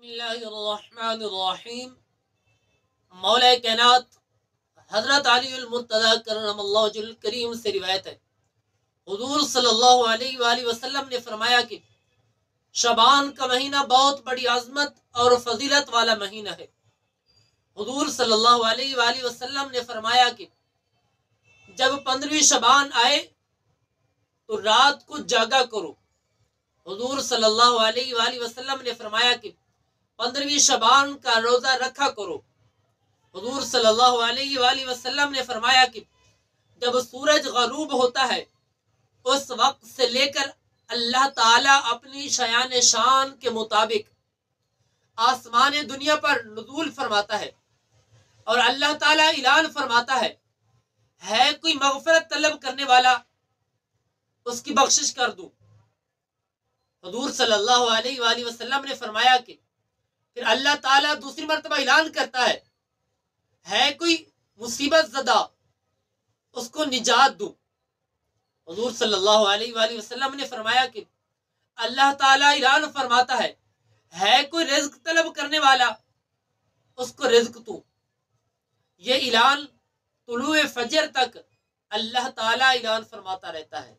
بسم اللہ الرحمن الرحیم۔ مولا کائنات حضرت علی المرتضی کرم اللہ وجہ الکریم سے روایت ہے، حضور صلی اللہ علیہ وآلہ وسلم نے فرمایا کہ شعبان کا مہینہ بہت بڑی عظمت اور فضیلت والا مہینہ ہے۔ حضور صلی اللہ علیہ وآلہ وسلم نے فرمایا کہ جب 15ویں شعبان آئے تو رات کو جاگا کرو۔ حضور صلی اللہ علیہ وآلہ وسلم نے فرمایا کہ 15ویں شعبان کا روزہ رکھا کرو۔ حضور صلی اللہ علیہ وآلہ وسلم نے فرمایا کہ جب سورج غروب ہوتا ہے اس وقت سے لے کر اللہ تعالیٰ اپنی شایان شان کے مطابق آسمان دنیا پر نزول فرماتا ہے اور اللہ تعالیٰ اعلان فرماتا ہے کوئی مغفرت طلب کرنے والا اس کی بخشش کر دوں۔ حضور صلی اللہ علیہ وآلہ وسلم نے فرمایا کہ پھر اللہ تعالیٰ دوسری مرتبہ اعلان کرتا ہے کوئی مصیبت زدہ اس کو نجات دوں۔ حضور صلی اللہ علیہ وآلہ وسلم نے فرمایا کہ اللہ تعالیٰ اعلان فرماتا ہے کوئی رزق طلب کرنے والا اس کو رزق دوں۔ یہ اعلان طلوع فجر تک اللہ تعالیٰ اعلان فرماتا رہتا ہے۔